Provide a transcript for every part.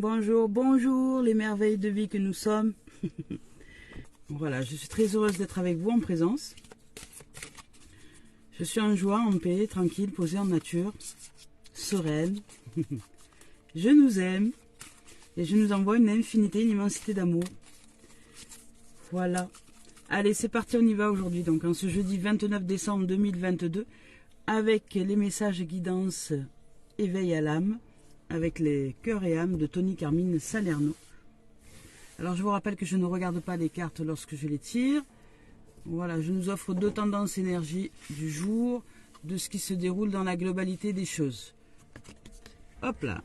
Bonjour, bonjour les merveilles de vie que nous sommes. Voilà, je suis très heureuse d'être avec vous en présence. Je suis en joie, en paix, tranquille, posée en nature, sereine. Je nous aime et je nous envoie une infinité, une immensité d'amour. Voilà. Allez, c'est parti, on y va aujourd'hui. Donc, en ce jeudi 29 décembre 2022, avec les messages guidance éveil à l'âme, avec les cœurs et âmes de Tony Carmine Salerno. Alors, je vous rappelle que je ne regarde pas les cartes lorsque je les tire. Voilà, je nous offre deux tendances énergie du jour, de ce qui se déroule dans la globalité des choses. Hop là.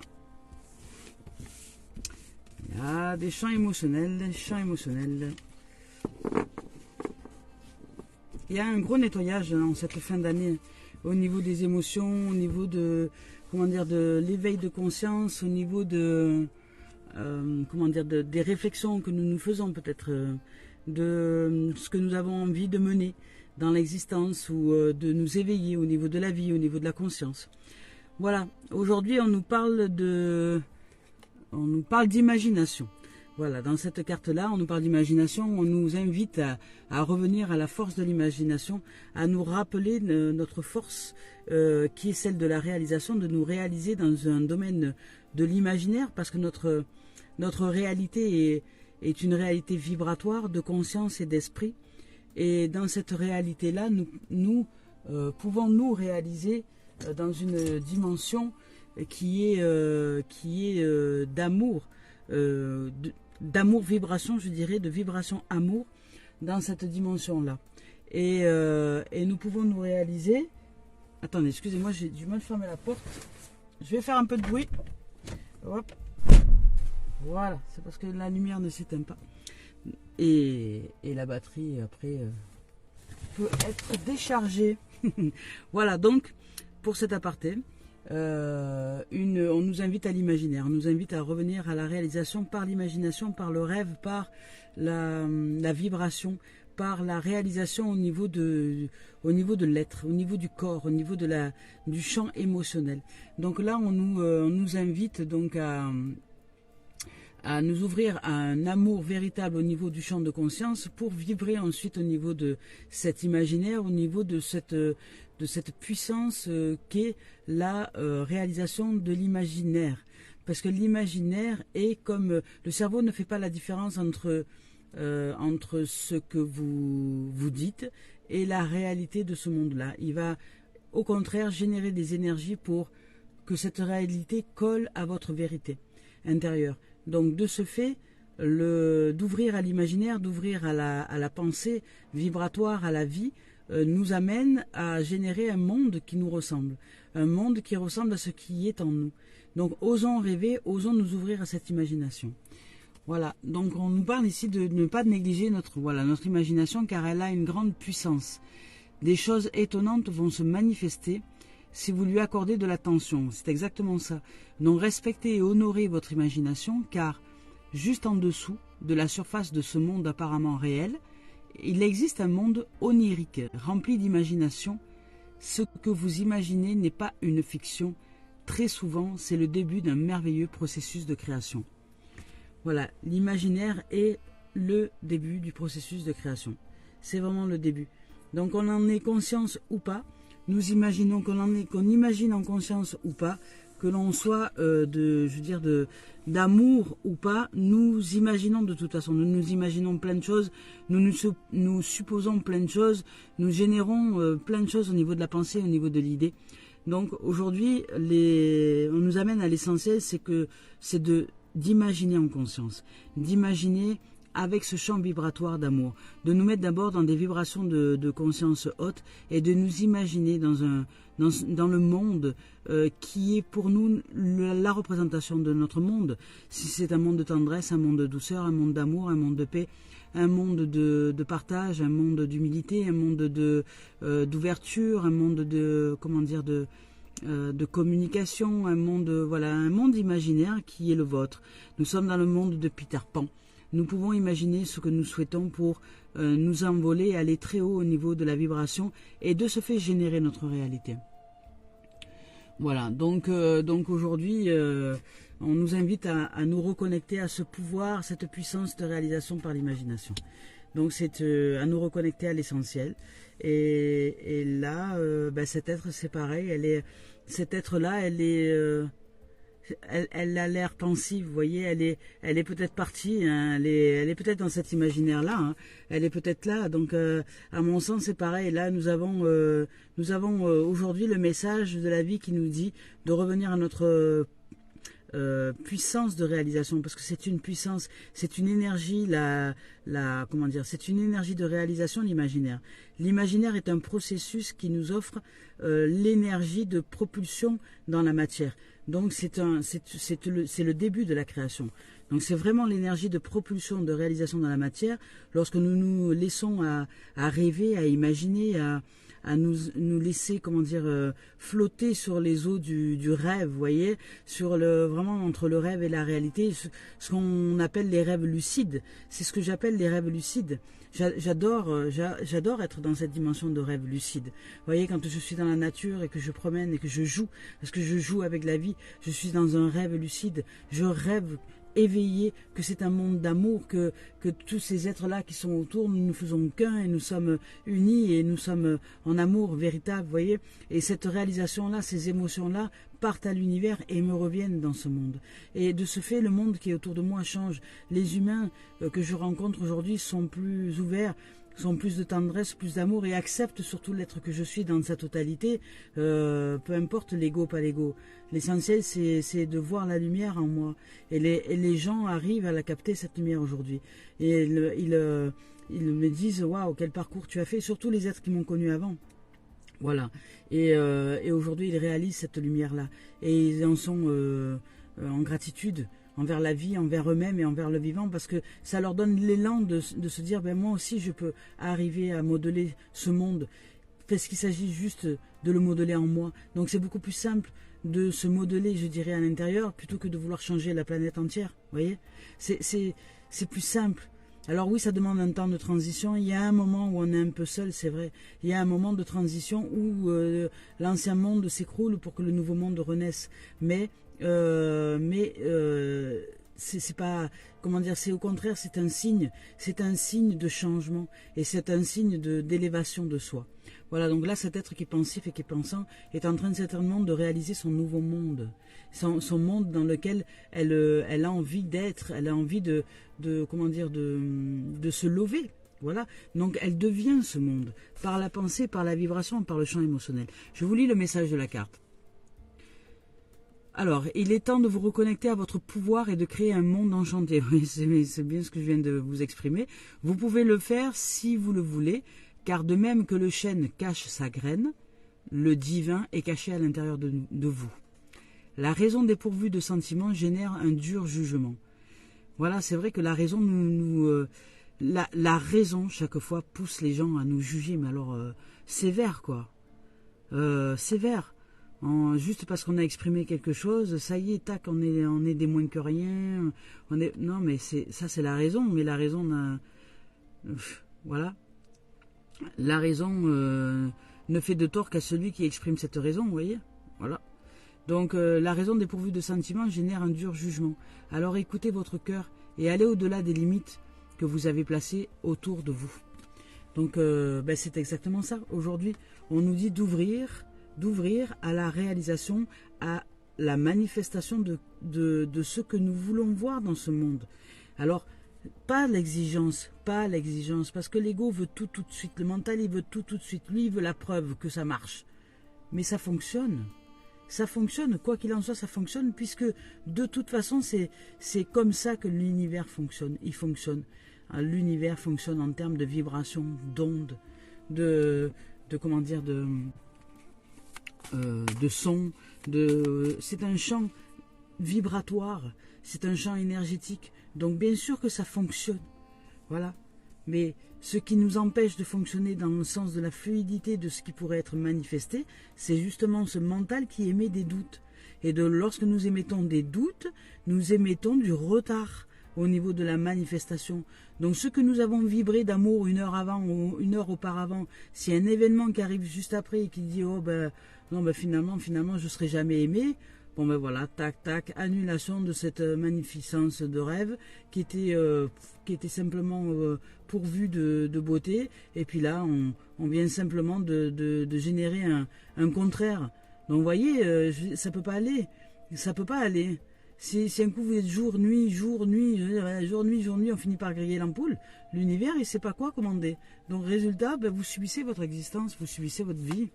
Il y a des champs émotionnels, Il y a un gros nettoyage en cette fin d'année au niveau des émotions, au niveau de, comment dire, de l'éveil de conscience, au niveau de, comment dire, des réflexions que nous nous faisons peut-être, de ce que nous avons envie de mener dans l'existence ou de nous éveiller au niveau de la vie, au niveau de la conscience. Voilà, aujourd'hui on nous parle d'imagination. Voilà, dans cette carte-là, on nous parle d'imagination, on nous invite à revenir à la force de l'imagination, à nous rappeler notre force qui est celle de la réalisation, de nous réaliser dans un domaine de l'imaginaire, parce que notre réalité est une réalité vibratoire de conscience et d'esprit. Et dans cette réalité-là, nous pouvons nous réaliser dans une dimension qui est d'amour, d'amour vibration, je dirais, de vibration amour dans cette dimension-là. Et nous pouvons nous réaliser... Attendez, excusez-moi, j'ai du mal à fermer la porte. Je vais faire un peu de bruit. Hop. Voilà, c'est parce que la lumière ne s'éteint pas. Et la batterie, après, peut être déchargée. Voilà, donc, pour cet aparté, on nous invite à l'imaginaire, on nous invite à revenir à la réalisation par l'imagination, par le rêve, par la vibration, par la réalisation au niveau de l'être, au niveau du corps, au niveau du champ émotionnel. Donc là, on nous invite donc à nous ouvrir à un amour véritable au niveau du champ de conscience pour vibrer ensuite au niveau de cet imaginaire, au niveau de cette puissance qu'est la réalisation de l'imaginaire. Parce que l'imaginaire est comme... le cerveau ne fait pas la différence entre ce que vous dites et la réalité de ce monde-là. Il va au contraire générer des énergies pour que cette réalité colle à votre vérité intérieure. Donc de ce fait, d'ouvrir à l'imaginaire, d'ouvrir à la pensée vibratoire, à la vie, nous amène à générer un monde qui nous ressemble. Un monde qui ressemble à ce qui est en nous. Donc osons rêver, osons nous ouvrir à cette imagination. Voilà, donc on nous parle ici de ne pas négliger notre imagination, car elle a une grande puissance. Des choses étonnantes vont se manifester si vous lui accordez de l'attention. C'est exactement ça. Donc respectez et honorez votre imagination, car juste en dessous de la surface de ce monde apparemment réel, il existe un monde onirique, rempli d'imagination. Ce que vous imaginez n'est pas une fiction. Très souvent, c'est le début d'un merveilleux processus de création. Voilà, l'imaginaire est le début du processus de création. C'est vraiment le début. Donc on en ait conscience ou pas, nous imaginons qu'on imagine en conscience ou pas, que l'on soit d'amour ou pas, nous imaginons de toute façon, nous imaginons plein de choses, nous supposons plein de choses, nous générons plein de choses au niveau de la pensée, au niveau de l'idée. Donc aujourd'hui, on nous amène à l'essentiel, c'est d'imaginer en conscience, d'imaginer avec ce champ vibratoire d'amour, de nous mettre d'abord dans des vibrations de conscience haute et de nous imaginer dans le monde qui est pour nous la représentation de notre monde. Si c'est un monde de tendresse, un monde de douceur, un monde d'amour, un monde de paix, un monde de partage, un monde d'humilité, un monde d'ouverture, un monde de communication, un monde imaginaire qui est le vôtre. Nous sommes dans le monde de Peter Pan. Nous pouvons imaginer ce que nous souhaitons pour nous envoler, aller très haut au niveau de la vibration et de ce fait générer notre réalité. Voilà, donc aujourd'hui, on nous invite à nous reconnecter à ce pouvoir, cette puissance de réalisation par l'imagination. Donc c'est à nous reconnecter à l'essentiel. Et là, cet être, c'est pareil. Cet être-là, elle a l'air pensive, vous voyez, elle est peut-être partie, hein, elle est peut-être dans cet imaginaire-là, hein, elle est peut-être là. Donc, à mon sens, c'est pareil. Là, nous avons aujourd'hui le message de la vie qui nous dit de revenir à notre puissance de réalisation, parce que c'est une puissance, c'est une énergie, comment dire, c'est une énergie de réalisation, l'imaginaire. L'imaginaire est un processus qui nous offre l'énergie de propulsion dans la matière. Donc c'est le début de la création. Donc c'est vraiment l'énergie de propulsion, de réalisation dans la matière, lorsque nous nous laissons à rêver, à imaginer, à nous laisser, comment dire, flotter sur les eaux du rêve, vous voyez, vraiment entre le rêve et la réalité, ce qu'on appelle les rêves lucides. C'est ce que j'appelle les rêves lucides. J'adore être dans cette dimension de rêve lucide. Vous voyez, quand je suis dans la nature et que je promène et que je joue, parce que je joue avec la vie, je suis dans un rêve lucide. Je rêve éveillé, que c'est un monde d'amour, que tous ces êtres-là qui sont autour, nous ne faisons qu'un et nous sommes unis et nous sommes en amour véritable, vous voyez. Et cette réalisation-là, ces émotions-là partent à l'univers et me reviennent dans ce monde. Et de ce fait, le monde qui est autour de moi change. Les humains que je rencontre aujourd'hui sont plus ouverts, sont plus de tendresse, plus d'amour et acceptent surtout l'être que je suis dans sa totalité, peu importe l'ego, pas l'ego. L'essentiel, c'est de voir la lumière en moi. Et les gens arrivent à la capter, cette lumière aujourd'hui. Et ils me disent, waouh, quel parcours tu as fait, surtout les êtres qui m'ont connu avant. Voilà. Et aujourd'hui, ils réalisent cette lumière-là. Et ils en sont en gratitude envers la vie, envers eux-mêmes et envers le vivant, parce que ça leur donne l'élan de se dire, moi aussi je peux arriver à modeler ce monde, parce qu'il s'agit juste de le modeler en moi. Donc c'est beaucoup plus simple de se modeler, je dirais, à l'intérieur, plutôt que de vouloir changer la planète entière, vous voyez. C'est plus simple. Alors oui, ça demande un temps de transition. Il y a un moment où on est un peu seul, c'est vrai. Il y a un moment de transition où l'ancien monde s'écroule pour que le nouveau monde renaisse. Mais c'est pas, comment dire, c'est au contraire, c'est un signe de changement et c'est un signe d'élévation de soi. Voilà, donc là, cet être qui est pensif et qui est pensant est en train certainement de réaliser son nouveau monde, son monde dans lequel elle a envie d'être, elle a envie de se lever. Voilà, donc elle devient ce monde par la pensée, par la vibration, par le champ émotionnel. Je vous lis le message de la carte. Alors, il est temps de vous reconnecter à votre pouvoir et de créer un monde enchanté. Oui, c'est bien ce que je viens de vous exprimer. Vous pouvez le faire si vous le voulez, car de même que le chêne cache sa graine, le divin est caché à l'intérieur de vous. La raison dépourvue de sentiments génère un dur jugement. Voilà, c'est vrai que la raison la raison, chaque fois, pousse les gens à nous juger, mais alors sévère, quoi. Sévère. Juste parce qu'on a exprimé quelque chose, ça y est, tac, on est des moins que rien. Non, mais ça c'est la raison, mais la raison voilà. La raison ne fait de tort qu'à celui qui exprime cette raison, vous voyez. Voilà. Donc la raison dépourvue de sentiments génère un dur jugement. Alors écoutez votre cœur et allez au-delà des limites que vous avez placées autour de vous. Donc c'est exactement ça. Aujourd'hui, on nous dit d'ouvrir à la réalisation, à la manifestation de ce que nous voulons voir dans ce monde. Alors, pas l'exigence, parce que l'ego veut tout de suite, le mental il veut tout de suite, lui il veut la preuve que ça marche. Mais ça fonctionne, quoi qu'il en soit, ça fonctionne, puisque de toute façon c'est comme ça que l'univers fonctionne, il fonctionne. L'univers fonctionne en termes de vibration, d'ondes, de son, c'est un champ vibratoire, c'est un champ énergétique, donc bien sûr que ça fonctionne, voilà. Mais ce qui nous empêche de fonctionner dans le sens de la fluidité de ce qui pourrait être manifesté, c'est justement ce mental qui émet des doutes. Et lorsque nous émettons des doutes, nous émettons du retard au niveau de la manifestation. Donc ce que nous avons vibré d'amour une heure avant ou une heure auparavant, s'il y a un événement qui arrive juste après et qui dit finalement je ne serai jamais aimé, Bon ben voilà, tac, tac, annulation de cette magnificence de rêve qui était simplement pourvue de beauté. Et puis là, on vient simplement de générer un contraire. Donc vous voyez, ça peut pas aller. Ça peut pas aller. Si un coup vous êtes jour, nuit, jour, nuit, jour, nuit, on finit par griller l'ampoule, l'univers, il ne sait pas quoi commander. Donc résultat, ben, vous subissez votre existence, vous subissez votre vie.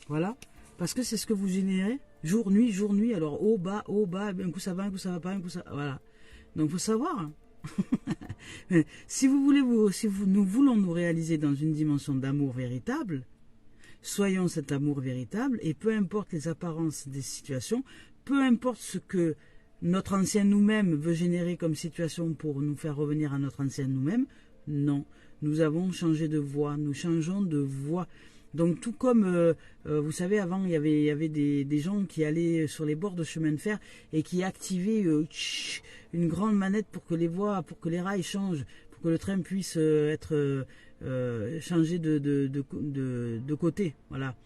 Voilà. Parce que c'est ce que vous générez. Jour, nuit, alors haut, bas, un coup ça va, un coup ça va pas, un coup ça... Voilà. Donc il faut savoir. Si nous voulons nous réaliser dans une dimension d'amour véritable, soyons cet amour véritable, et peu importe les apparences des situations, peu importe ce que notre ancien nous-mêmes veut générer comme situation pour nous faire revenir à notre ancien nous-mêmes, non. Nous avons changé de voie, nous changeons de voie. Donc tout comme, vous savez, avant, il y avait des gens qui allaient sur les bords de chemin de fer et qui activaient une grande manette pour que les rails changent, pour que le train puisse être changé de côté. Voilà.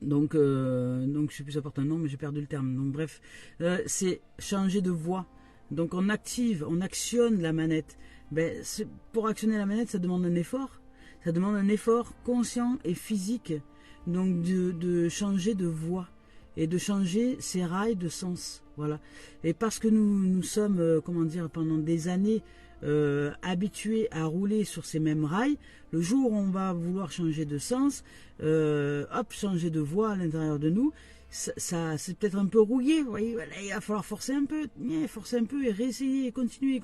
Donc je sais plus apporter un nom, mais j'ai perdu le terme. Donc bref, c'est changer de voie. Donc on actionne la manette. Ben, pour actionner la manette, ça demande un effort. Ça demande un effort conscient et physique, donc de changer de voie et de changer ses rails de sens. Voilà. Et parce que nous sommes, comment dire, pendant des années habitués à rouler sur ces mêmes rails, le jour où on va vouloir changer de sens, changer de voie à l'intérieur de nous, ça c'est peut-être un peu rouillé, vous voyez, voilà, il va falloir forcer un peu et réessayer, et continuer,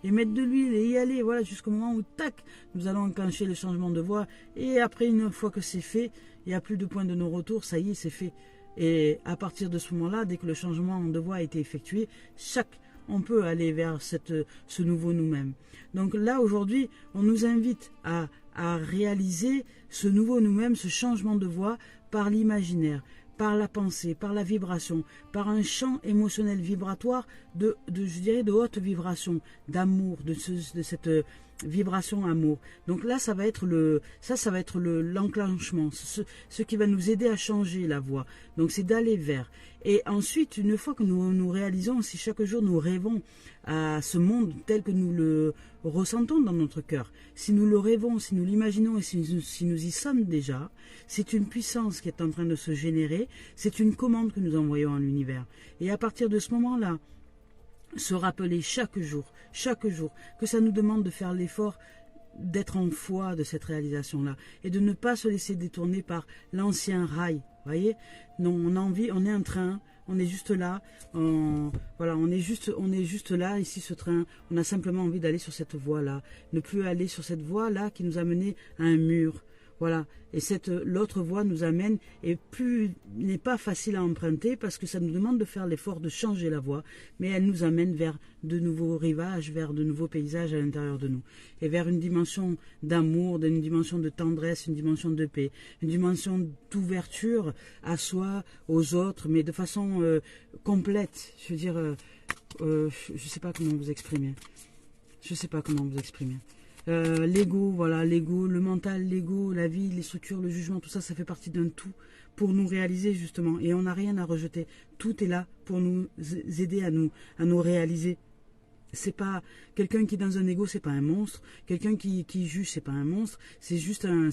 et mettre de l'huile et y aller, voilà, jusqu'au moment où, tac, nous allons enclencher le changement de voie, et après, une fois que c'est fait, il n'y a plus de point de non-retour, ça y est, c'est fait. Et à partir de ce moment-là, dès que le changement de voie a été effectué, on peut aller vers ce nouveau nous-mêmes. Donc là, aujourd'hui, on nous invite à réaliser ce nouveau nous-mêmes, ce changement de voie par l'imaginaire, par la pensée, par la vibration, par un champ émotionnel vibratoire je dirais de haute vibration, d'amour, de cette vibration amour. Donc là, ça va être l'enclenchement, ce qui va nous aider à changer la voie. Donc c'est d'aller vers. Et ensuite, une fois que nous réalisons, si chaque jour nous rêvons à ce monde tel que nous le ressentons dans notre cœur, si nous le rêvons, si nous l'imaginons et si nous y sommes déjà, c'est une puissance qui est en train de se générer, c'est une commande que nous envoyons à l'univers. Et à partir de ce moment-là, se rappeler chaque jour, que ça nous demande de faire l'effort d'être en foi de cette réalisation-là et de ne pas se laisser détourner par l'ancien rail. Voyez, non, on est un train, on est juste là, on est juste là, ici ce train, on a simplement envie d'aller sur cette voie-là, ne plus aller sur cette voie-là qui nous a mené à un mur. Voilà, et l'autre voie nous amène, et plus n'est pas facile à emprunter parce que ça nous demande de faire l'effort de changer la voie, mais elle nous amène vers de nouveaux rivages, vers de nouveaux paysages à l'intérieur de nous, et vers une dimension d'amour, une dimension de tendresse, une dimension de paix, une dimension d'ouverture à soi, aux autres, mais de façon complète. Je veux dire, je sais pas comment vous exprimer. L'ego, voilà, l'ego, le mental, l'ego, la vie, les structures, le jugement, tout ça, ça fait partie d'un tout pour nous réaliser justement. Et on n'a rien à rejeter. Tout est là pour nous aider à nous réaliser. C'est pas quelqu'un qui est dans un ego, c'est pas un monstre. Quelqu'un qui juge, c'est pas un monstre. C'est juste un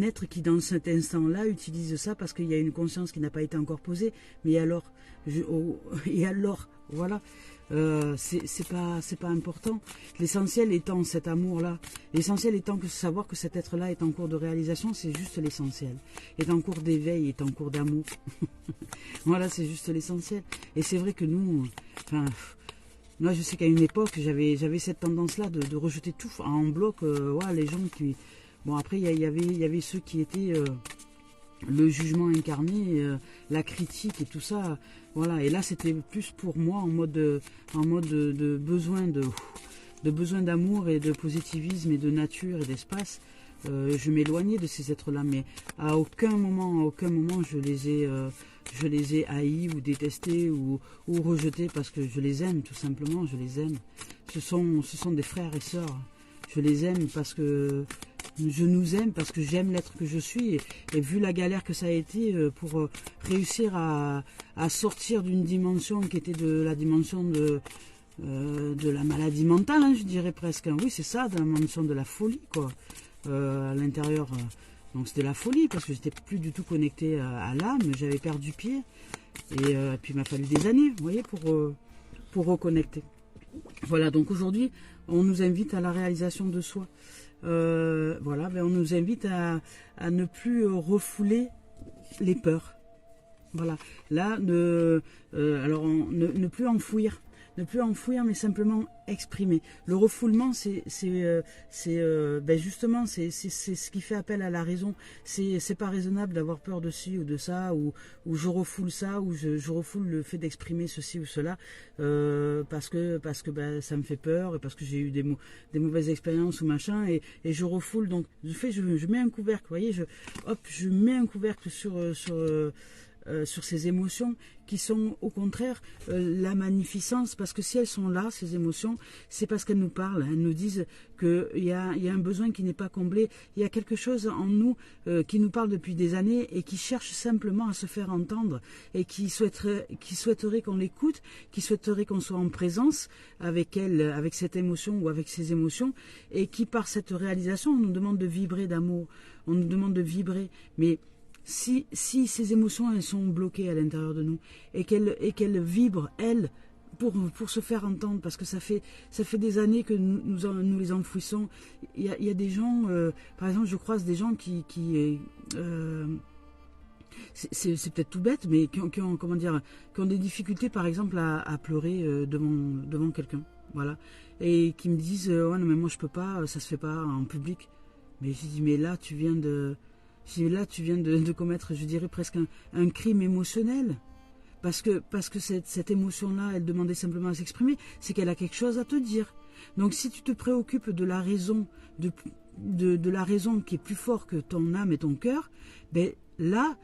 être qui dans cet instant-là utilise ça parce qu'il y a une conscience qui n'a pas été encore posée. Mais alors, voilà. C'est pas important. L'essentiel étant cet amour-là. L'essentiel étant que savoir que cet être-là est en cours de réalisation, c'est juste l'essentiel. Est en cours d'éveil, est en cours d'amour. Voilà, c'est juste l'essentiel. Et c'est vrai que nous, moi je sais qu'à une époque, j'avais cette tendance-là de rejeter tout en bloc. Les gens qui... Bon, après, il y avait ceux qui étaient... le jugement incarné, la critique et tout ça, voilà. Et là, c'était plus pour moi en mode de besoin besoin d'amour et de positivisme et de nature et d'espace. Je m'éloignais de ces êtres-là, mais à aucun moment, je les ai haïs ou détestés ou rejetés parce que je les aime, tout simplement. Je les aime. Ce sont des frères et sœurs. Je les aime parce que Je nous aime parce que j'aime l'être que je suis. Et vu la galère que ça a été pour réussir à sortir d'une dimension qui était de la dimension de la maladie mentale, hein, je dirais presque. Oui, c'est ça, de la dimension de la folie, quoi. À l'intérieur, donc c'était la folie parce que j'étais plus du tout connecté à l'âme. J'avais perdu pied. Et puis il m'a fallu des années, vous voyez, pour reconnecter. Voilà, donc aujourd'hui, on nous invite à la réalisation de soi. Voilà, ben on nous invite à ne plus refouler les peurs. Voilà, là, ne plus enfouir. Ne plus enfouir, mais simplement exprimer. Le refoulement, justement, c'est ce qui fait appel à la raison. C'est pas raisonnable d'avoir peur de ci ou de ça, ou je refoule ça, ou je refoule le fait d'exprimer ceci ou cela, parce que ça me fait peur, et parce que j'ai eu des mauvaises expériences ou machin, et je refoule. Donc, je mets un couvercle, vous voyez, je mets un couvercle sur ces émotions qui sont au contraire la magnificence, parce que si elles sont là, ces émotions, c'est parce qu'elles nous parlent, elles nous disent qu'il y a un besoin qui n'est pas comblé, il y a quelque chose en nous qui nous parle depuis des années et qui cherche simplement à se faire entendre, et qui souhaiterait qu'on l'écoute, qui souhaiterait qu'on soit en présence avec elle, avec cette émotion ou avec ces émotions, et qui par cette réalisation, on nous demande de vibrer d'amour, on nous demande de vibrer, mais si ces émotions elles sont bloquées à l'intérieur de nous et qu'elles vibrent, elles, pour se faire entendre, parce que ça fait des années que nous les enfouissons. Il y a des gens, par exemple, je croise des gens qui c'est peut-être tout bête, mais qui ont des difficultés, par exemple, à pleurer devant quelqu'un, voilà, et qui me disent ouais, non mais moi je peux pas, ça se fait pas en public. Mais je dis mais là tu viens de commettre, je dirais presque un crime émotionnel. Parce que cette émotion-là, elle demandait simplement à s'exprimer, c'est qu'elle a quelque chose à te dire. Donc si tu te préoccupes de la raison, de la raison qui est plus fort que ton âme et ton cœur, ben là,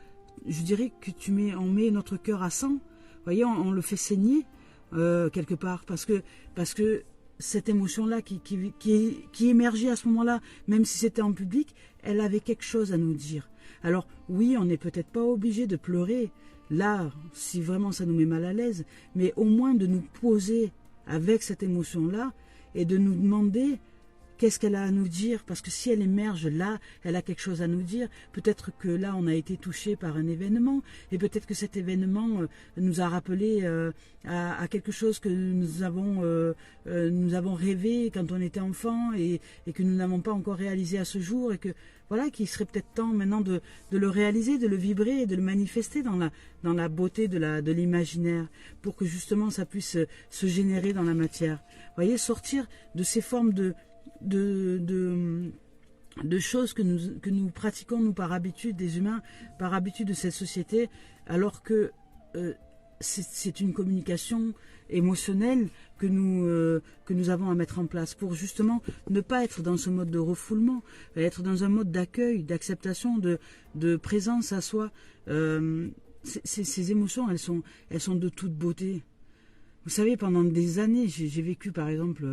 je dirais que on met notre cœur à 100. Vous voyez, on le fait saigner quelque part. Parce que cette émotion-là qui émergeait à ce moment-là, même si c'était en public, elle avait quelque chose à nous dire. Alors oui, on n'est peut-être pas obligé de pleurer, là, si vraiment ça nous met mal à l'aise, mais au moins de nous poser avec cette émotion-là et de nous demander qu'est-ce qu'elle a à nous dire, parce que si elle émerge là, elle a quelque chose à nous dire. Peut-être que là, on a été touché par un événement, et peut-être que cet événement nous a rappelé à quelque chose que nous avons rêvé quand on était enfant et que nous n'avons pas encore réalisé à ce jour, et que voilà, qu'il serait peut-être temps maintenant de le réaliser, de le vibrer et de le manifester dans la beauté de l'imaginaire, pour que justement ça puisse se générer dans la matière. Vous voyez, sortir de ces formes de choses que nous pratiquons, nous, par habitude, des humains, par habitude de cette société, alors que c'est une communication émotionnelle que nous avons à mettre en place pour justement ne pas être dans ce mode de refoulement, être dans un mode d'accueil, d'acceptation, de présence à soi. Ces émotions, elles sont de toute beauté. Vous savez, pendant des années, j'ai vécu, par exemple,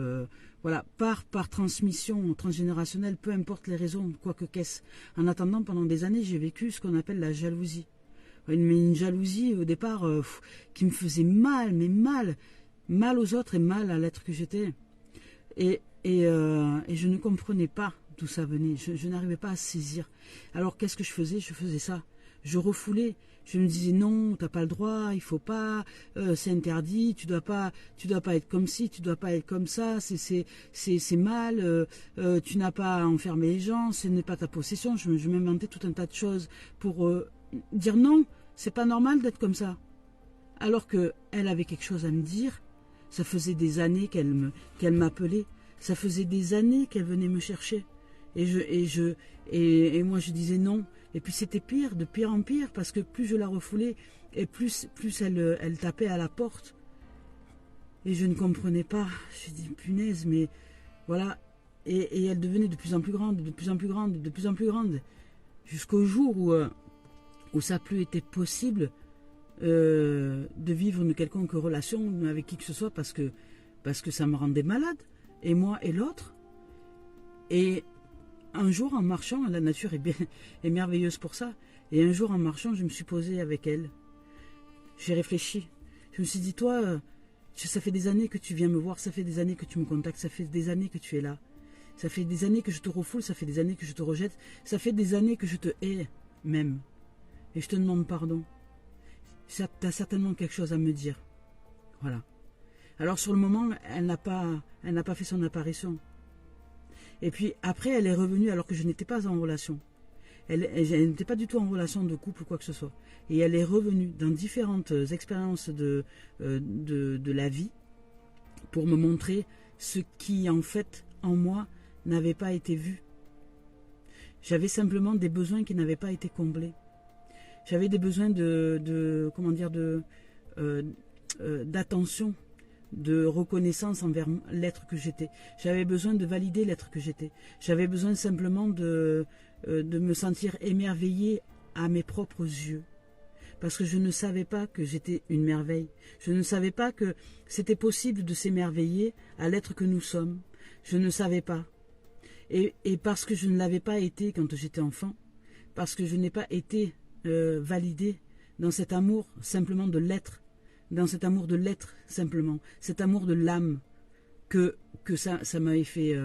voilà, par transmission transgénérationnelle, peu importe les raisons, quoi que qu'est-ce. En attendant, pendant des années, j'ai vécu ce qu'on appelle la jalousie. Une jalousie, au départ, qui me faisait mal, mais mal aux autres et mal à l'être que j'étais. Et je ne comprenais pas d'où ça venait. Je n'arrivais pas à saisir. Alors, qu'est-ce que je faisais? Je faisais ça. Je refoulais. Je me disais non, t'as pas le droit, il faut pas, c'est interdit, tu dois pas être comme ci, tu dois pas être comme ça, c'est mal, tu n'as pas à enfermer les gens, ce n'est pas ta possession. Je m'inventais tout un tas de choses pour dire non, c'est pas normal d'être comme ça. Alors que elle avait quelque chose à me dire. Ça faisait des années qu'elle m'appelait, ça faisait des années qu'elle venait me chercher, et moi je disais non. Et puis c'était pire, de pire en pire, parce que plus je la refoulais, et plus elle tapait à la porte. Et je ne comprenais pas. Je dis punaise, mais voilà. Et elle devenait de plus en plus grande, de plus en plus grande, de plus en plus grande, jusqu'au jour où ça n'a plus été possible de vivre une quelconque relation avec qui que ce soit, parce que ça me rendait malade, et moi et l'autre. Et un jour en marchant, la nature est merveilleuse pour ça, et un jour en marchant, je me suis posée avec elle. J'ai réfléchi. Je me suis dit, toi, ça fait des années que tu viens me voir, ça fait des années que tu me contactes, ça fait des années que tu es là. Ça fait des années que je te refoule, ça fait des années que je te rejette, ça fait des années que je te hais même. Et je te demande pardon. Tu as certainement quelque chose à me dire. Voilà. Alors sur le moment, elle n'a pas fait son apparition. Et puis après, elle est revenue alors que je n'étais pas en relation. Elle n'était pas du tout en relation de couple ou quoi que ce soit. Et elle est revenue dans différentes expériences de la vie pour me montrer ce qui, en fait, en moi, n'avait pas été vu. J'avais simplement des besoins qui n'avaient pas été comblés. J'avais des besoins d'attention, de reconnaissance envers l'être que j'étais. J'avais besoin de valider l'être que j'étais. J'avais besoin simplement de me sentir émerveillée à mes propres yeux. Parce que je ne savais pas que j'étais une merveille. Je ne savais pas que c'était possible de s'émerveiller à l'être que nous sommes. Je ne savais pas. Et parce que je ne l'avais pas été quand j'étais enfant, parce que je n'ai pas été validée dans cet amour simplement de l'être, dans cet amour de l'être simplement, cet amour de l'âme, que ça m'avait fait,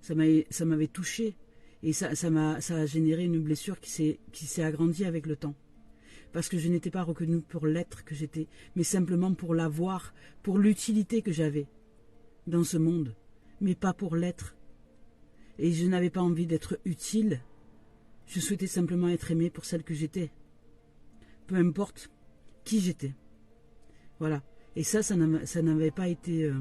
ça m'avait touché, et ça a généré une blessure qui s'est agrandie avec le temps. Parce que je n'étais pas reconnue pour l'être que j'étais, mais simplement pour l'avoir, pour l'utilité que j'avais dans ce monde, mais pas pour l'être. Et je n'avais pas envie d'être utile, je souhaitais simplement être aimée pour celle que j'étais. Peu importe qui j'étais. Voilà. Et ça n'avait pas été,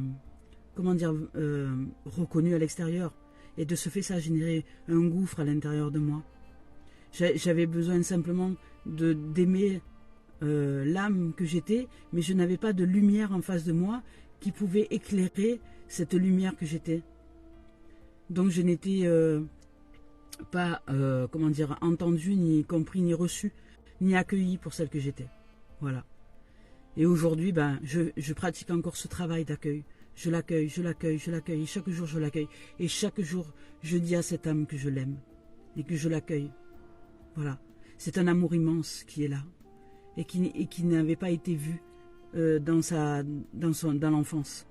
reconnu à l'extérieur. Et de ce fait, ça a généré un gouffre à l'intérieur de moi. J'avais besoin simplement d'aimer l'âme que j'étais, mais je n'avais pas de lumière en face de moi qui pouvait éclairer cette lumière que j'étais. Donc je n'étais pas, entendue, ni compris, ni reçue, ni accueillie pour celle que j'étais. Voilà. Et aujourd'hui, je pratique encore ce travail d'accueil. Je l'accueille, je l'accueille, je l'accueille. Et chaque jour, je l'accueille. Et chaque jour, je dis à cette âme que je l'aime et que je l'accueille. Voilà. C'est un amour immense qui est là et qui n'avait pas été vu dans l'enfance.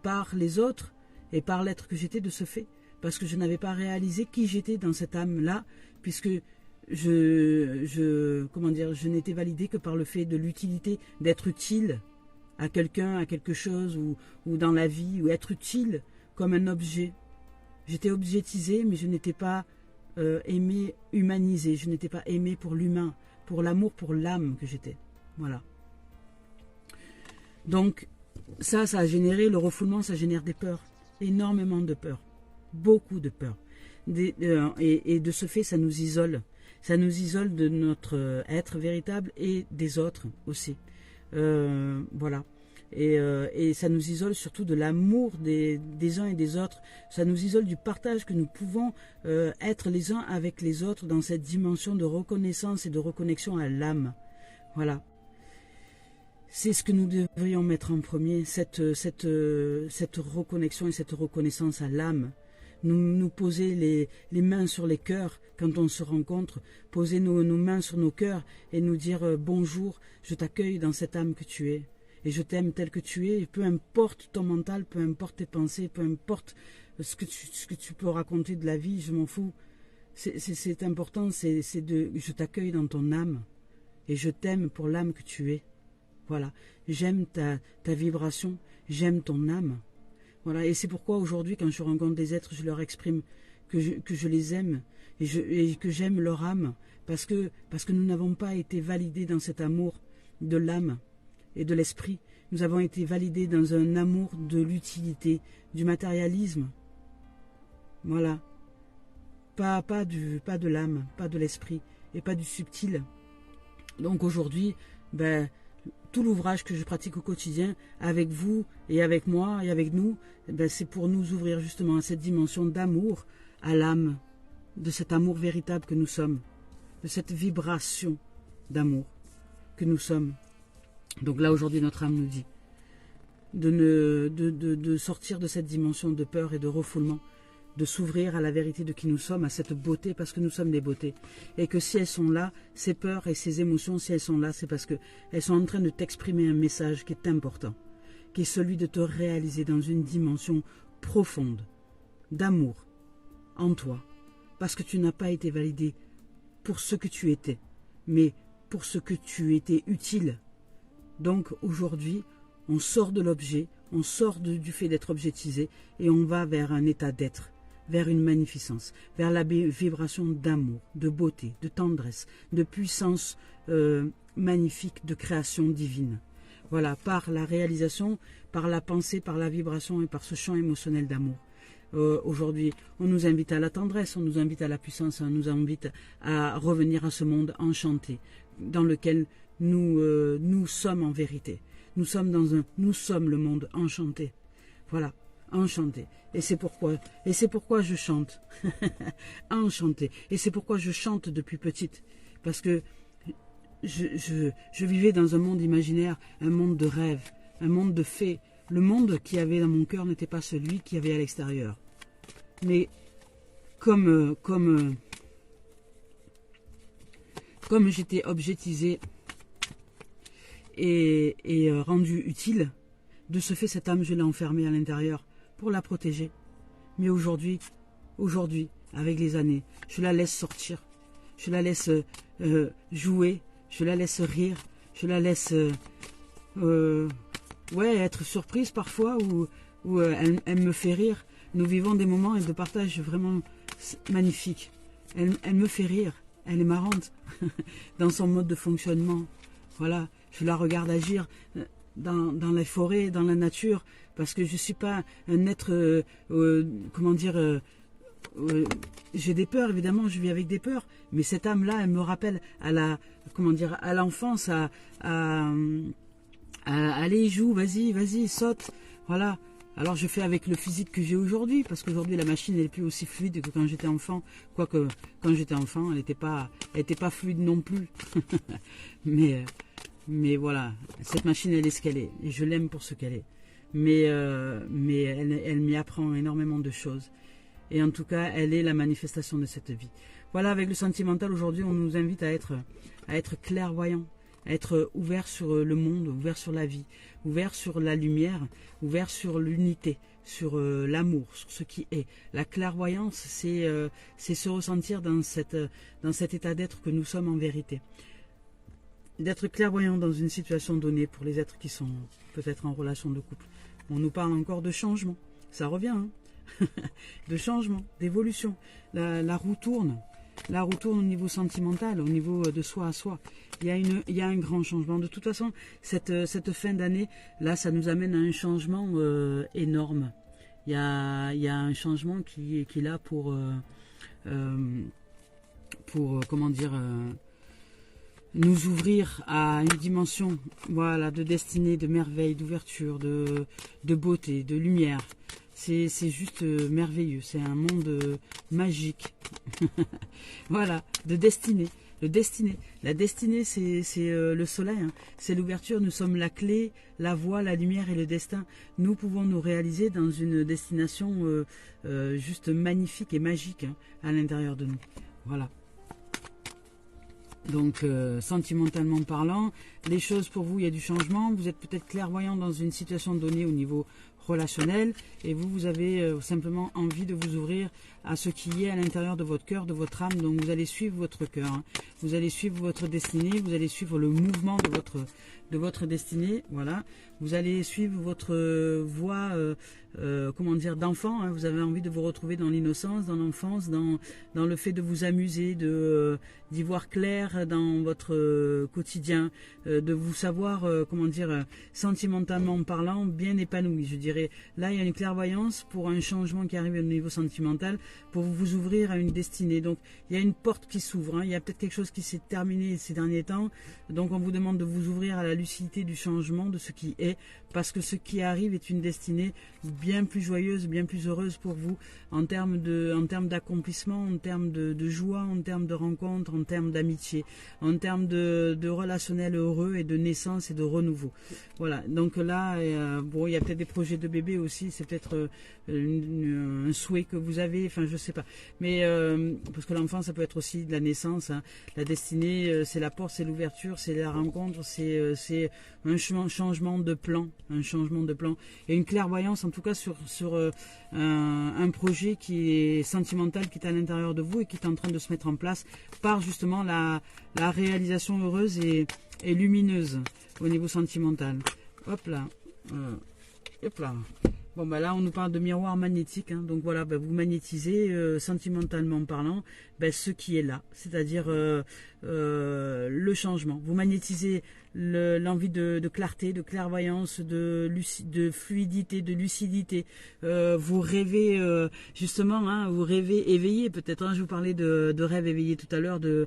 Par les autres et par l'être que j'étais de ce fait. Parce que je n'avais pas réalisé qui j'étais dans cette âme-là, puisque je n'étais validée que par le fait de l'utilité, d'être utile à quelqu'un, à quelque chose, ou dans la vie, ou être utile comme un objet. J'étais objetisée, mais je n'étais pas aimée, humanisée. Je n'étais pas aimée pour l'humain, pour l'amour, pour l'âme que j'étais. Voilà. Donc, ça a généré, le refoulement, ça génère des peurs. Énormément de peurs. Beaucoup de peurs. Et de ce fait, ça nous isole. Ça nous isole de notre être véritable et des autres aussi. Voilà. Et ça nous isole surtout de l'amour des uns et des autres. Ça nous isole du partage que nous pouvons être les uns avec les autres dans cette dimension de reconnaissance et de reconnexion à l'âme. Voilà. C'est ce que nous devrions mettre en premier, cette reconnexion et cette reconnaissance à l'âme. Nous poser les mains sur les cœurs quand on se rencontre, poser nos mains sur nos cœurs et nous dire bonjour, je t'accueille dans cette âme que tu es. Et je t'aime tel que tu es, et peu importe ton mental, peu importe tes pensées, peu importe ce que tu peux raconter de la vie, je m'en fous. C'est important, je t'accueille dans ton âme, et je t'aime pour l'âme que tu es. Voilà, j'aime ta vibration, j'aime ton âme. Voilà, et c'est pourquoi aujourd'hui, quand je rencontre des êtres, je leur exprime que je les aime et que j'aime leur âme, parce que nous n'avons pas été validés dans cet amour de l'âme et de l'esprit. Nous avons été validés dans un amour de l'utilité, du matérialisme. Voilà, pas de l'âme, pas de l'esprit et pas du subtil. Donc aujourd'hui, tout l'ouvrage que je pratique au quotidien avec vous et avec moi et avec nous, c'est pour nous ouvrir justement à cette dimension d'amour à l'âme, de cet amour véritable que nous sommes, de cette vibration d'amour que nous sommes. Donc là aujourd'hui notre âme nous dit de sortir de cette dimension de peur et de refoulement, de s'ouvrir à la vérité de qui nous sommes, à cette beauté, parce que nous sommes des beautés. Et que si elles sont là, ces peurs et ces émotions, si elles sont là, c'est parce qu'elles sont en train de t'exprimer un message qui est important, qui est celui de te réaliser dans une dimension profonde d'amour en toi, parce que tu n'as pas été validé pour ce que tu étais, mais pour ce que tu étais utile. Donc aujourd'hui, on sort de l'objet, on sort du fait d'être objetisé et on va vers un état d'être, vers une magnificence, vers la vibration d'amour, de beauté, de tendresse, de puissance magnifique, de création divine. Voilà, par la réalisation, par la pensée, par la vibration et par ce champ émotionnel d'amour. Aujourd'hui, on nous invite à la tendresse, on nous invite à la puissance, on nous invite à revenir à ce monde enchanté, dans lequel nous sommes en vérité. Nous sommes le monde enchanté. Voilà, enchanté. Et c'est pourquoi je chante. Enchanté. Et c'est pourquoi je chante depuis petite. Parce que je vivais dans un monde imaginaire, un monde de rêve, un monde de fées. Le monde qu'il y avait dans mon cœur n'était pas celui qu'il y avait à l'extérieur. Mais comme j'étais objetisée et rendue utile, de ce fait, cette âme, je l'ai enfermée à l'intérieur pour la protéger. Mais aujourd'hui, avec les années, je la laisse sortir. Je la laisse jouer, je la laisse rire, je la laisse être surprise parfois, où elle me fait rire. Nous vivons des moments de partage vraiment magnifiques. Elle me fait rire, elle est marrante dans son mode de fonctionnement. Voilà, je la regarde agir dans les forêts, dans la nature, parce que je ne suis pas un être, j'ai des peurs, évidemment, je vis avec des peurs, mais cette âme-là, elle me rappelle à l'enfance, allez, joue, vas-y, saute, voilà. Alors je fais avec le physique que j'ai aujourd'hui, parce qu'aujourd'hui la machine n'est plus aussi fluide que quand j'étais enfant, quoique quand j'étais enfant, elle n'était pas fluide non plus. mais voilà, cette machine, elle est ce qu'elle est, et je l'aime pour ce qu'elle est. Mais elle m'y apprend énormément de choses. Et en tout cas, elle est la manifestation de cette vie. Voilà, avec le sentimental, aujourd'hui, on nous invite à être clairvoyant, à être ouvert sur le monde, ouvert sur la vie, ouvert sur la lumière, ouvert sur l'unité, sur l'amour, sur ce qui est. La clairvoyance, c'est se ressentir dans cet état d'être que nous sommes en vérité. D'être clairvoyant dans une situation donnée pour les êtres qui sont peut-être en relation de couple. On nous parle encore de changement, ça revient, hein. De changement, d'évolution. La roue tourne. La roue tourne au niveau sentimental, au niveau de soi à soi. Il y a un grand changement. De toute façon, cette fin d'année, là, ça nous amène à un changement énorme. Il y a un changement qui est là pour nous ouvrir à une dimension, voilà, de destinée, de merveille, d'ouverture, de beauté, de lumière. C'est juste merveilleux, c'est un monde magique. Voilà, de destinée. La destinée, c'est le soleil, hein. C'est l'ouverture, nous sommes la clé, la voie, la lumière et le destin. Nous pouvons nous réaliser dans une destination juste magnifique et magique, hein, à l'intérieur de nous. Voilà. Donc, sentimentalement parlant, les choses pour vous, il y a du changement. Vous êtes peut-être clairvoyant dans une situation donnée au niveau relationnel et vous avez simplement envie de vous ouvrir à ce qui est à l'intérieur de votre cœur, de votre âme. Donc, vous allez suivre votre cœur, hein. Vous allez suivre votre destinée, vous allez suivre le mouvement de votre destinée. Voilà. Vous allez suivre votre voie d'enfant, hein. Vous avez envie de vous retrouver dans l'innocence, dans l'enfance, dans le fait de vous amuser, d'y voir clair dans votre quotidien, de vous savoir, sentimentalement parlant, bien épanoui, je dirais. Là, il y a une clairvoyance pour un changement qui arrive au niveau sentimental, pour vous ouvrir à une destinée. Donc, il y a une porte qui s'ouvre, hein. Il y a peut-être quelque chose qui s'est terminé ces derniers temps. Donc, on vous demande de vous ouvrir à la lucidité du changement, de ce qui est, parce que ce qui arrive est une destinée bien plus joyeuse, bien plus heureuse pour vous, en termes d'accomplissement, en termes de joie, en termes de rencontres, en termes d'amitié, en termes de relationnel heureux et de naissance et de renouveau. Voilà, donc là, bon, il y a peut-être des projets de bébé aussi, c'est peut-être un souhait que vous avez, enfin je sais pas, mais parce que l'enfant ça peut être aussi de la naissance, hein. La destinée c'est la porte, c'est l'ouverture, c'est la rencontre, c'est un changement de plan, et une clairvoyance en tout cas sur un projet qui est sentimental, qui est à l'intérieur de vous et qui est en train de se mettre en place par justement la réalisation heureuse et lumineuse au niveau sentimental. Hop là, hop là. Bon bah là on nous parle de miroir magnétique, hein. Donc voilà, bah, vous magnétisez sentimentalement parlant ce qui est là, c'est-à-dire le changement. Vous magnétisez l'envie de clarté, de clairvoyance, de fluidité, de lucidité. Vous rêvez justement, hein, vous rêvez éveillé peut-être. Hein, je vous parlais de rêve éveillé tout à l'heure, de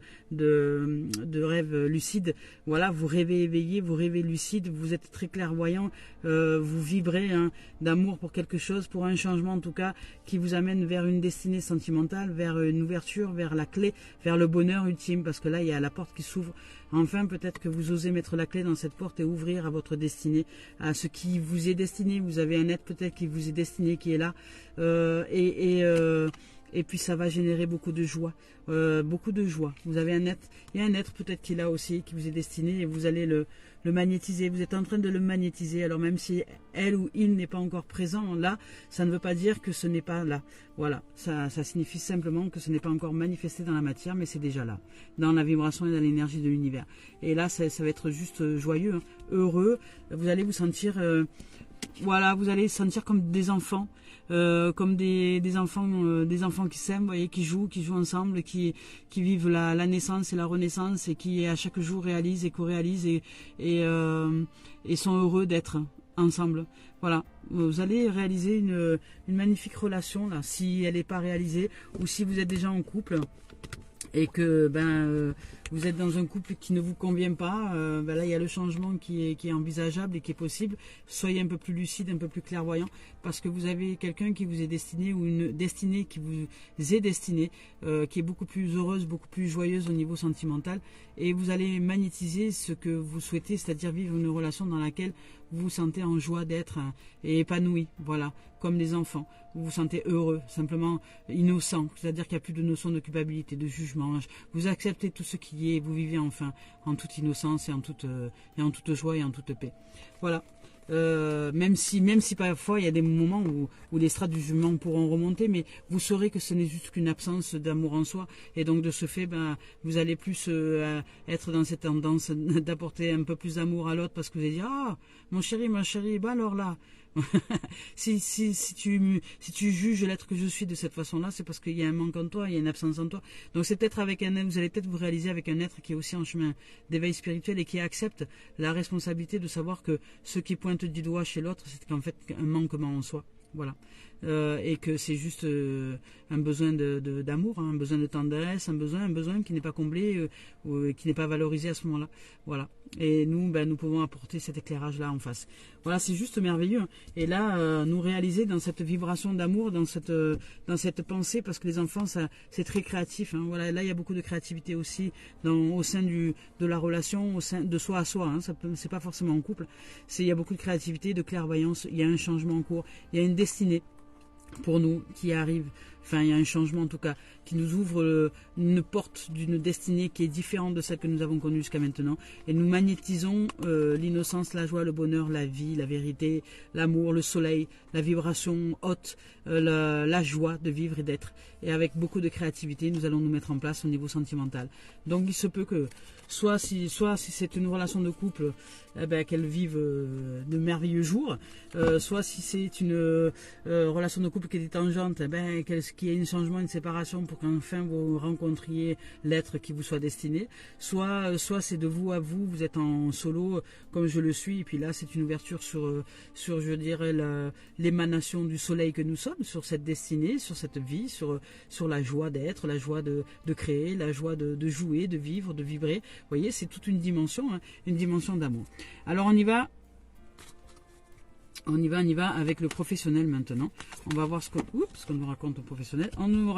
rêve lucide. Voilà, vous rêvez éveillé, vous rêvez lucide, vous êtes très clairvoyant, vous vibrez hein, d'amour pour quelque chose, pour un changement en tout cas, qui vous amène vers une destinée sentimentale, vers une ouverture, vers la clé, vers le bonheur ultime, parce que là il y a la porte qui s'ouvre. Enfin, peut-être que vous osez mettre la clé dans cette porte et ouvrir à votre destinée, à ce qui vous est destiné. Vous avez un être peut-être qui vous est destiné, qui est là, et puis ça va générer beaucoup de joie, beaucoup de joie. Vous avez un être, il y a un être peut-être qui est là aussi, qui vous est destiné, et vous allez le magnétiser. Vous êtes en train de le magnétiser. Alors même si elle ou il n'est pas encore présent là, ça ne veut pas dire que ce n'est pas là. Voilà, ça signifie simplement que ce n'est pas encore manifesté dans la matière, mais c'est déjà là, dans la vibration et dans l'énergie de l'univers. Et là, ça va être juste joyeux, hein, heureux. Vous allez vous sentir, voilà, vous allez sentir comme des enfants. Comme des enfants qui s'aiment, vous voyez, qui jouent ensemble, qui vivent la naissance et la renaissance, et qui à chaque jour réalisent et co-réalisent et sont heureux d'être ensemble. Voilà, vous allez réaliser une magnifique relation là, si elle n'est pas réalisée, ou si vous êtes déjà en couple et que vous êtes dans un couple qui ne vous convient pas, là il y a le changement qui est envisageable et qui est possible. Soyez un peu plus lucide, un peu plus clairvoyant, parce que vous avez quelqu'un qui vous est destiné, ou une destinée qui vous est destinée, qui est beaucoup plus heureuse, beaucoup plus joyeuse au niveau sentimental, et vous allez magnétiser ce que vous souhaitez, c'est-à-dire vivre une relation dans laquelle vous vous sentez en joie d'être et épanoui, voilà, comme les enfants. Vous vous sentez heureux, simplement innocent, c'est-à-dire qu'il n'y a plus de notion de culpabilité, de jugement. Vous acceptez tout ce qui est, vous vivez enfin en toute innocence et en toute joie et en toute paix. Voilà. Même si parfois il y a des moments où les strates du jugement pourront remonter, mais vous saurez que ce n'est juste qu'une absence d'amour en soi, et donc de ce fait, vous allez plus être dans cette tendance d'apporter un peu plus d'amour à l'autre, parce que vous allez dire, ah, mon chéri, alors là, si tu juges l'être que je suis de cette façon-là, c'est parce qu'il y a un manque en toi, il y a une absence en toi. Donc c'est peut-être avec un être, vous allez peut-être vous réaliser avec un être qui est aussi en chemin d'éveil spirituel et qui accepte la responsabilité de savoir que ce qui pointe du doigt chez l'autre, c'est qu'en fait un manquement en soi. Voilà. Et que c'est juste un besoin d'amour, hein, un besoin de tendresse, un besoin qui n'est pas comblé, ou qui n'est pas valorisé à ce moment-là. Voilà. Et nous, nous pouvons apporter cet éclairage-là en face. Voilà, c'est juste merveilleux. Et là, nous réaliser dans cette vibration d'amour, dans cette pensée, parce que les enfants, c'est très créatif. Hein. Voilà, là, il y a beaucoup de créativité aussi au sein de la relation, au sein de soi à soi. Hein. C'est pas forcément en couple. Il y a beaucoup de créativité, de clairvoyance. Il y a un changement en cours. Il y a une destinée pour nous qui arrive, enfin il y a un changement en tout cas, qui nous ouvre une porte d'une destinée qui est différente de celle que nous avons connue jusqu'à maintenant, et nous magnétisons l'innocence, la joie, le bonheur, la vie, la vérité, l'amour, le soleil, la vibration haute, la joie de vivre et d'être, et avec beaucoup de créativité nous allons nous mettre en place au niveau sentimental. Donc il se peut que soit si c'est une relation de couple, qu'elle vive de merveilleux jours, soit si c'est une relation de couple qui est tangente, qu'il y ait un changement, une séparation pour qu'enfin vous rencontriez l'être qui vous soit destiné, soit c'est de vous à vous, vous êtes en solo comme je le suis, et puis là c'est une ouverture sur je dirais l'émanation du soleil que nous sommes, sur cette destinée, sur cette vie, sur la joie d'être, la joie de créer, la joie de jouer, de vivre, de vibrer. Vous voyez, c'est toute une dimension, hein, une dimension d'amour. Alors on y va. On y va avec le professionnel maintenant. On va voir ce qu'on nous raconte au professionnel. On nous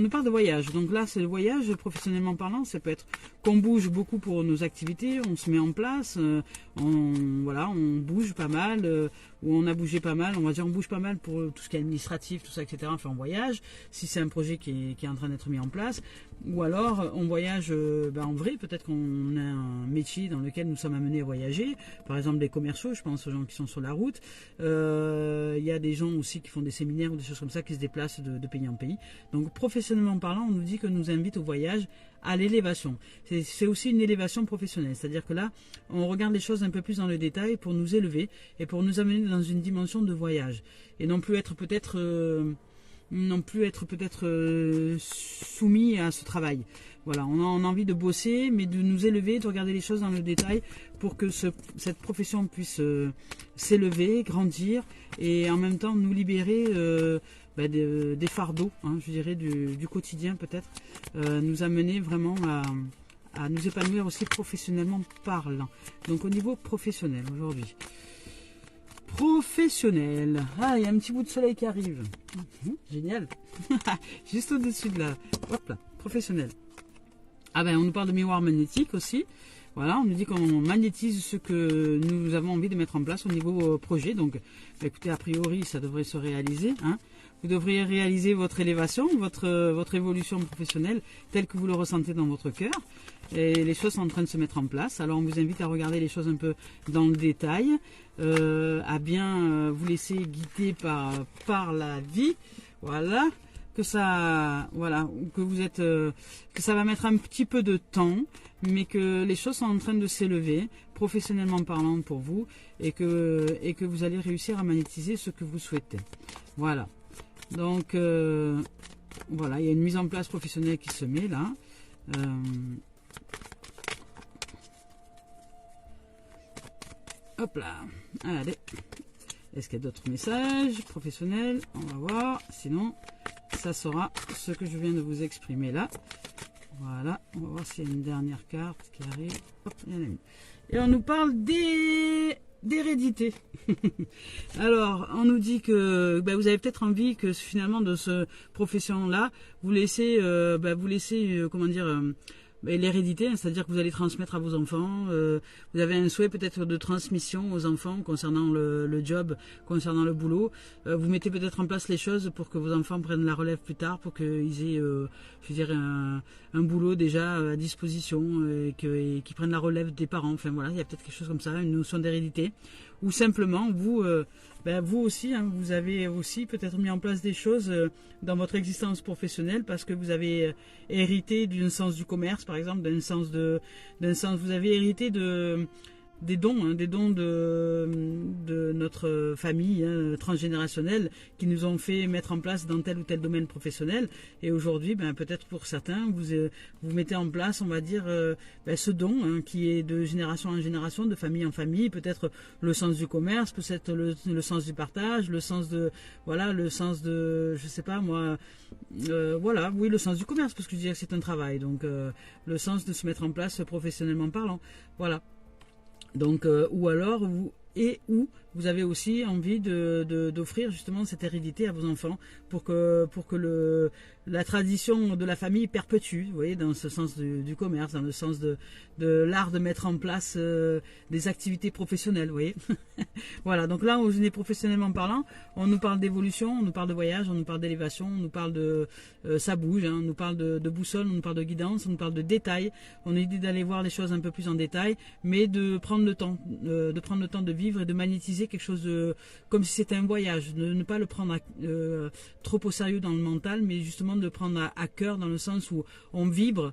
parle de voyage. Donc là, c'est le voyage, professionnellement parlant. Ça peut être qu'on bouge beaucoup pour nos activités, on se met en place, on bouge pas mal, ou on a bougé pas mal. On va dire on bouge pas mal pour tout ce qui est administratif, tout ça, etc. Enfin, on voyage, si c'est un projet qui est en train d'être mis en place. Ou alors, on voyage en vrai. Peut-être qu'on a un métier dans lequel nous sommes amenés à voyager. Par exemple, les commerciaux, je pense aux gens qui sont sur la route. Il y a des gens aussi qui font des séminaires ou des choses comme ça, qui se déplacent de pays en pays. Donc, professionnellement parlant, on nous dit que nous invite au voyage, à l'élévation. C'est aussi une élévation professionnelle. C'est-à-dire que là, on regarde les choses un peu plus dans le détail pour nous élever et pour nous amener dans une dimension de voyage. Et non plus être peut-être soumis à ce travail. Voilà, on a envie de bosser, mais de nous élever, de regarder les choses dans le détail pour que cette profession puisse s'élever, grandir et en même temps nous libérer des fardeaux, je dirais, du quotidien peut-être, nous amener vraiment à nous épanouir aussi professionnellement parlant. Donc au niveau professionnel aujourd'hui. Professionnel. Ah, il y a un petit bout de soleil qui arrive. Génial. Juste au-dessus de là. Hop là. Professionnel. Ah ben, on nous parle de miroir magnétique aussi. Voilà, on nous dit qu'on magnétise ce que nous avons envie de mettre en place au niveau projet. Donc, écoutez, a priori, ça devrait se réaliser. Vous devriez réaliser votre élévation, votre évolution professionnelle telle que vous le ressentez dans votre cœur. Et les choses sont en train de se mettre en place. Alors, on vous invite à regarder les choses un peu dans le détail, à bien vous laisser guider par la vie. Voilà. Que ça va mettre un petit peu de temps, mais que les choses sont en train de s'élever, professionnellement parlant pour vous, et que vous allez réussir à magnétiser ce que vous souhaitez. Voilà. Donc, voilà, il y a une mise en place professionnelle qui se met là. Hop là. Allez. Est-ce qu'il y a d'autres messages professionnels? On va voir. Sinon, ça sera ce que je viens de vous exprimer là. Voilà. On va voir s'il y a une dernière carte qui arrive. Hop, il y en a une. Et on nous parle d'hérédité. Alors, on nous dit que vous avez peut-être envie que finalement de ce profession-là, vous laissez, l'hérédité, c'est-à-dire que vous allez transmettre à vos enfants. Vous avez un souhait peut-être de transmission aux enfants concernant le job, concernant le boulot. Vous mettez peut-être en place les choses pour que vos enfants prennent la relève plus tard, pour qu'ils aient, un boulot déjà à disposition et qu'ils prennent la relève des parents. Enfin voilà, il y a peut-être quelque chose comme ça, une notion d'hérédité. Ou simplement, vous aussi, vous avez aussi peut-être mis en place des choses dans votre existence professionnelle parce que vous avez hérité d'un sens du commerce, par exemple, vous avez hérité des dons de notre famille transgénérationnelle qui nous ont fait mettre en place dans tel ou tel domaine professionnel. Et aujourd'hui, peut-être pour certains, vous mettez en place, on va dire, ce don qui est de génération en génération, de famille en famille, peut-être le sens du commerce, peut-être le sens du partage, le sens de, je sais pas moi, le sens du commerce, parce que je dirais que c'est un travail, donc le sens de se mettre en place professionnellement parlant, voilà. Donc, ou alors, vous avez aussi envie d'offrir justement cette hérédité à vos enfants pour que la tradition de la famille perpétue, vous voyez, dans ce sens du commerce, dans le sens de l'art de mettre en place des activités professionnelles, vous voyez. Voilà, donc là, au est professionnellement parlant, on nous parle d'évolution, on nous parle de voyage, on nous parle d'élévation, on nous parle de ça bouge, on nous parle de boussole, on nous parle de guidance, on nous parle de détails, on nous dit d'aller voir les choses un peu plus en détail, mais de prendre le temps, de vivre et de magnétiser quelque chose comme si c'était un voyage, de ne pas le prendre trop au sérieux dans le mental, mais justement de prendre à cœur dans le sens où on vibre.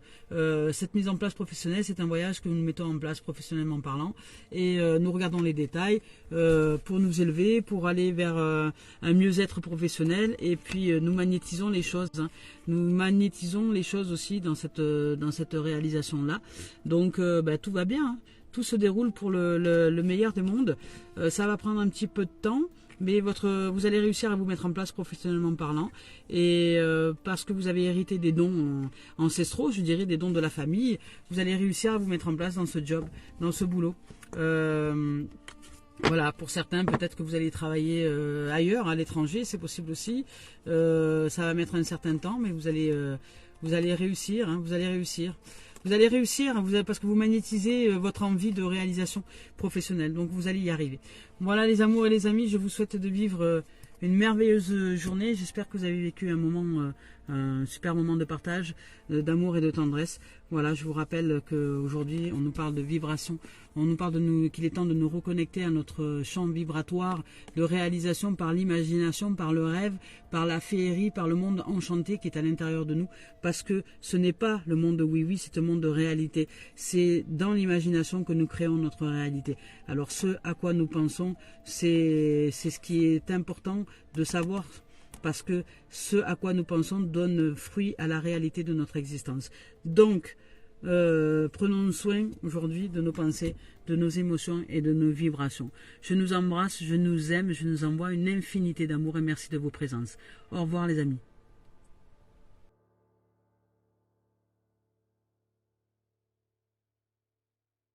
Cette mise en place professionnelle, c'est un voyage que nous mettons en place professionnellement parlant, et nous regardons les détails pour nous élever, pour aller vers un mieux-être professionnel, et puis nous magnétisons les choses. Nous magnétisons les choses aussi dans cette réalisation-là. Donc tout va bien. Tout se déroule pour le meilleur des mondes. Ça va prendre un petit peu de temps, mais vous allez réussir à vous mettre en place professionnellement parlant. Et parce que vous avez hérité des dons ancestraux, je dirais des dons de la famille, vous allez réussir à vous mettre en place dans ce job, dans ce boulot. Voilà, pour certains, peut-être que vous allez travailler ailleurs, à l'étranger, c'est possible aussi. Ça va mettre un certain temps, mais vous allez réussir, hein, vous allez réussir. Vous allez réussir parce que vous magnétisez votre envie de réalisation professionnelle. Donc vous allez y arriver. Voilà les amours et les amis, je vous souhaite de vivre une merveilleuse journée. J'espère que vous avez vécu un super moment de partage, d'amour et de tendresse. Voilà, je vous rappelle qu'aujourd'hui, on nous parle de vibration. On nous parle qu'il est temps de nous reconnecter à notre champ vibratoire de réalisation par l'imagination, par le rêve, par la féerie, par le monde enchanté qui est à l'intérieur de nous. Parce que ce n'est pas le monde de oui-oui, c'est un monde de réalité. C'est dans l'imagination que nous créons notre réalité. Alors ce à quoi nous pensons, c'est ce qui est important de savoir, parce que ce à quoi nous pensons donne fruit à la réalité de notre existence. Donc, prenons soin aujourd'hui de nos pensées, de nos émotions et de nos vibrations. Je nous embrasse, je nous aime, je nous envoie une infinité d'amour et merci de vos présences. Au revoir les amis.